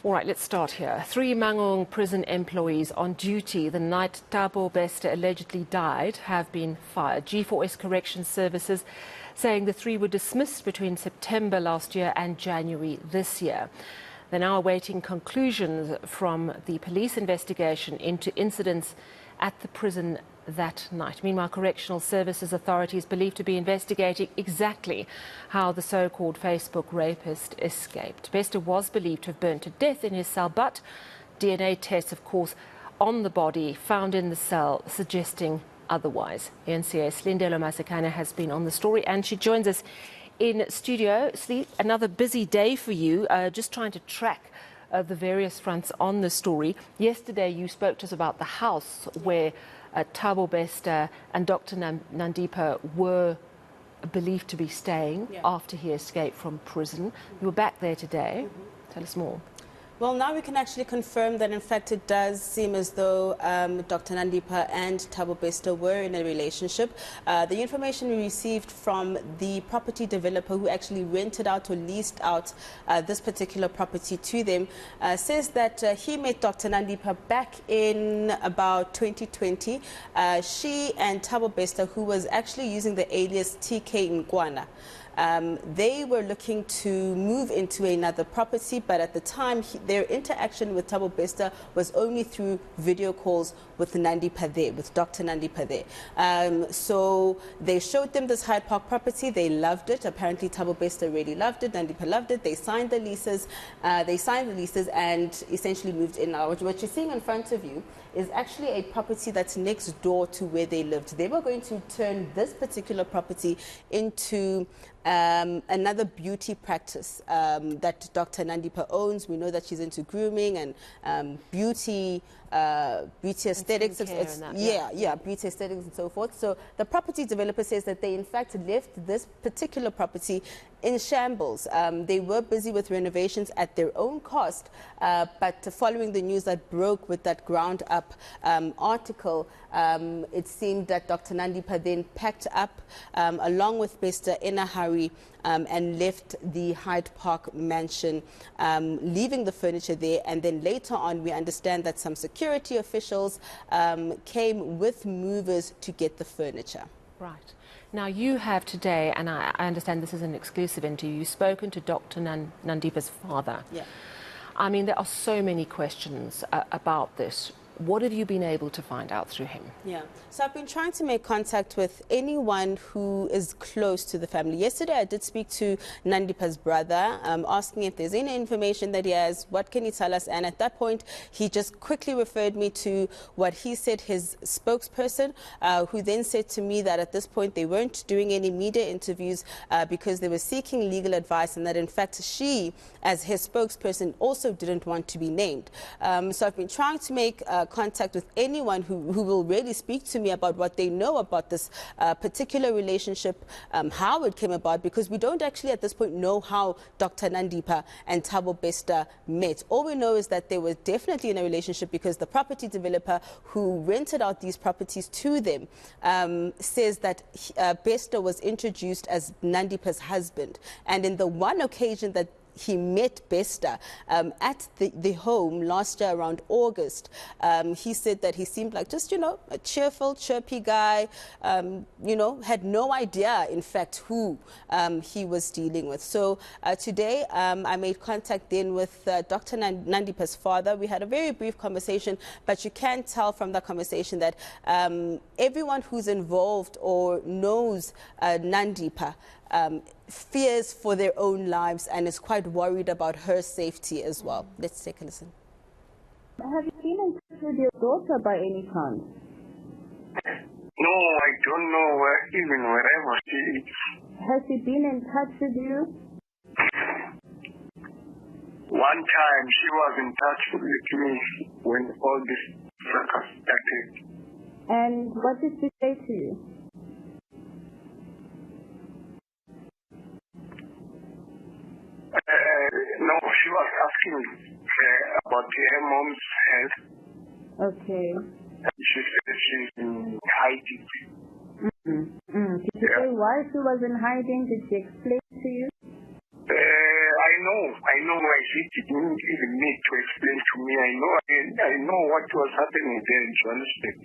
All right, let's start here. 3 Mangaung prison employees on duty the night Thabo Bester allegedly died have been fired. G4S Corrections Services saying the 3 were dismissed between September last year and January this year. They're now awaiting conclusions from the police investigation into incidents at the prison that night. Meanwhile, Correctional Services authorities believed to be investigating exactly how the so-called Facebook rapist escaped. Bester was believed to have burnt to death in his cell, but DNA tests, of course, on the body found in the cell suggesting otherwise. eNCA Silindelo Masikane has been on the story and she joins us in studio. Another busy day for you, just trying to track the various fronts on the story. Yesterday you spoke to us about the house where Thabo Bester and Dr. Nandipa were believed to be staying after he escaped from prison. You were back there today. Tell us more. Well, now we can actually confirm that, in fact, it does seem as though Dr. Nandipa and Thabo Bester were in a relationship. The information we received from the property developer who actually rented out or leased out this particular property to them says that he met Dr. Nandipa back in about 2020. She and Thabo Bester, who was actually using the alias TK Nkwana, they were looking to move into another property, but at the time their interaction with Thabo Bester was only through video calls with Nandipa there, with Dr. Nandipa there. So they showed them this Hyde Park property. They loved it. Apparently Thabo Bester really loved it. Nandipa loved it. They signed the leases. And essentially moved in. Now, what you're seeing in front of you is actually a property that's next door to where they lived. They were going to turn this particular property into another beauty practice that Dr. Nandipa owns. We know that she's into grooming and beauty aesthetics. Beauty aesthetics and so forth. So the property developer says that they in fact left this particular property in shambles. They were busy with renovations at their own cost, but following the news that broke with that ground up article, it seemed that Dr. Nandipa then packed up along with Bester in a hurry and left the Hyde Park mansion, leaving the furniture there. And then later on, we understand that some security officials came with movers to get the furniture. Right. Now, you have today, and I understand this is an exclusive interview, you've spoken to Dr. Nandipa's father. Yeah. I mean, there are so many questions about this. What have you been able to find out through him? Yeah, so I've been trying to make contact with anyone who is close to the family. Yesterday I did speak to Nandipa's brother, asking if there's any information that he has, what can he tell us? And at that point, he just quickly referred me to what he said his spokesperson, who then said to me that at this point they weren't doing any media interviews because they were seeking legal advice, and that in fact she, as his spokesperson, also didn't want to be named. So I've been trying to make contact with anyone who will really speak to me about what they know about this particular relationship, how it came about, because we don't actually at this point know how Dr. Nandipa and Thabo Bester met. All we know is that they were definitely in a relationship because the property developer who rented out these properties to them says that Bester was introduced as Nandipa's husband. And in the one occasion that he met Bester at the home last year around August, he said that he seemed like just, a cheerful, chirpy guy, had no idea, in fact, who he was dealing with. So today I made contact then with Dr. Nandipa's father. We had a very brief conversation, but you can tell from that conversation that everyone who's involved or knows Nandipa fears for their own lives and is quite worried about her safety as well. Let's take a listen. Have you been in touch with your daughter by any chance? No, I don't know wherever she is. Has she been in touch with you? One time she was in touch with me when all this fracas started. And what did she say to you? No, she was asking about her mom's health. Okay. She said she's in hiding. Did she say why she was in hiding? Did she explain to you? I know know why she didn't even need to explain to me. I know what was happening there in Johannesburg.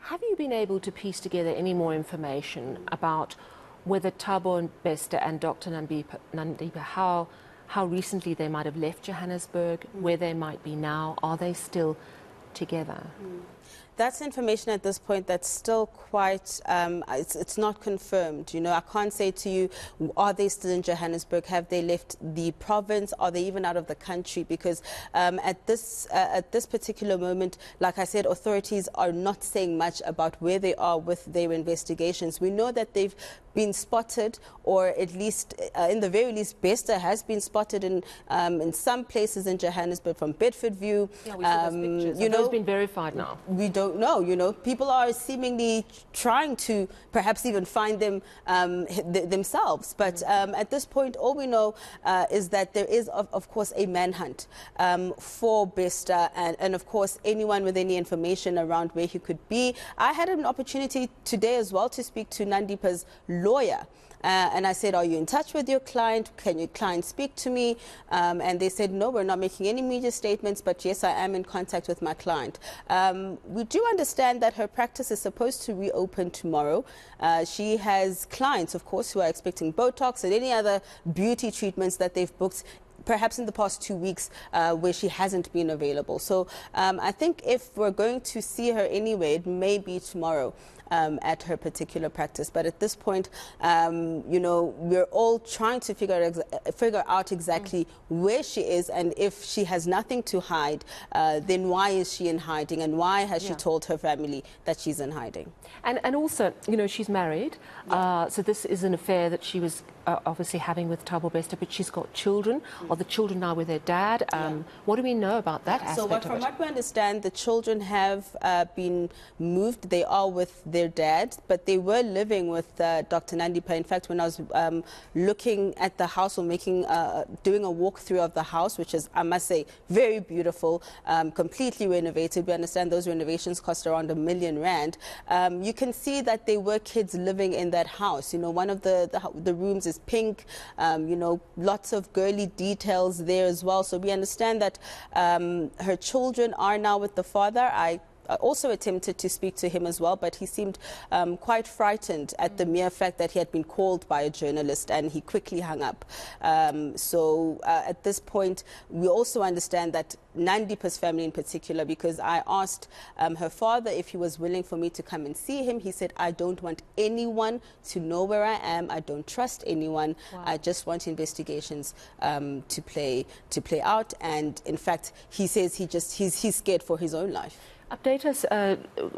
Have you been able to piece together any more information about whether Thabo Bester and Dr. Nandipa, how recently they might have left Johannesburg, where they might be now? Are they still together? That's information at this point that's still quite, it's not confirmed. You know, I can't say to you, are they still in Johannesburg? Have they left the province? Are they even out of the country? Because at this particular moment, like I said, authorities are not saying much about where they are with their investigations. We know that they've been spotted, or at least, in the very least, Bester has been spotted in some places in Johannesburg, from Bedfordview. Yeah, we saw those pictures. Have those been verified now? We don't know. You know, people are seemingly trying to perhaps even find them themselves. But at this point, all we know is that there is, of course, a manhunt for Bester, and of course, anyone with any information around where he could be. I had an opportunity today as well to speak to Nandipa's lawyer. And I said, are you in touch with your client? Can your client speak to me? And they said, no, we're not making any media statements, but yes, I am in contact with my client. We do understand that her practice is supposed to reopen tomorrow. She has clients, of course, who are expecting Botox and any other beauty treatments that they've booked, perhaps in the past 2 weeks, where she hasn't been available. So I think if we're going to see her anyway, it may be tomorrow. At her particular practice. But at this point, you know, we're all trying to figure out exactly where she is, and if she has nothing to hide, then why is she in hiding, and why has she told her family that she's in hiding? And also, you know, she's married, so this is an affair that she was obviously having with Thabo Bester, but she's got children. Are the children now with their dad? What do we know about that aspect of it? From what we understand, the children have been moved. They are with their dad, but they were living with Dr. Nandipa. In fact, when I was looking at the house, or doing a walkthrough of the house, which is, I must say, very beautiful, completely renovated. We understand those renovations cost around R1 million. You can see that there were kids living in that house. You know, one of the rooms is pink. You know, lots of girly details there as well. So we understand that her children are now with the father. I also attempted to speak to him as well, but he seemed quite frightened at the mere fact that he had been called by a journalist, and he quickly hung up. So at this point, we also understand that Nandipa's family in particular, because I asked her father if he was willing for me to come and see him. He said, I don't want anyone to know where I am. I don't trust anyone. Wow. I just want investigations to play out. And in fact, he says he's scared for his own life. Update us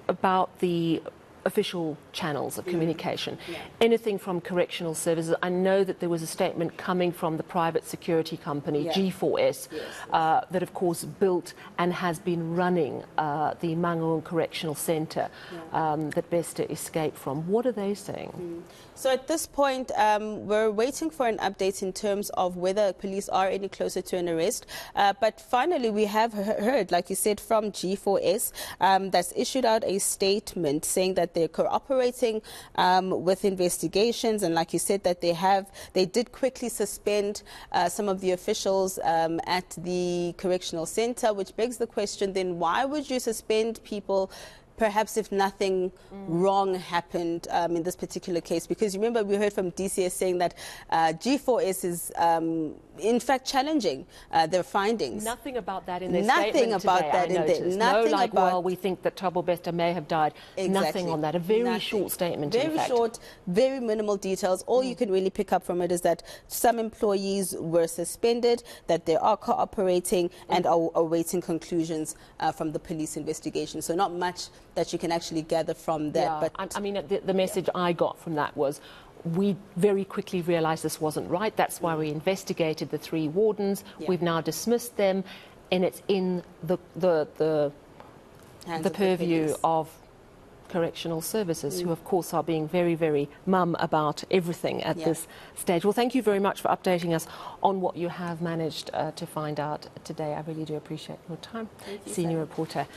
about the official channels of communication. Anything from correctional services. I know that there was a statement coming from the private security company, G4S, that of course built and has been running the Mangaung Correctional Centre that Bester escaped from. What are they saying? So at this point, we're waiting for an update in terms of whether police are any closer to an arrest. But finally, we have heard, like you said, from G4S, that's issued out a statement saying that they're cooperating with investigations, and like you said, that they did quickly suspend some of the officials at the correctional centre, which begs the question, then why would you suspend people perhaps if nothing wrong happened in this particular case? Because remember, we heard from DCS saying that G4S is in fact challenging their findings. Nothing about that in their statement today, about that in there. Nothing like, well, we think that Thabo Bester may have died. Exactly. Nothing on that. A very short statement, very short, very minimal details. All you can really pick up from it is that some employees were suspended, that they are cooperating and are awaiting conclusions from the police investigation. So not much that you can actually gather from that. Yeah, but I mean, the message I got from that was, we very quickly realised this wasn't right. That's why we investigated the 3 wardens. We've now dismissed them, and it's in the purview of Correctional Services, who of course are being very, very mum about everything at this stage. Well, thank you very much for updating us on what you have managed to find out today. I really do appreciate your time, Senior Reporter.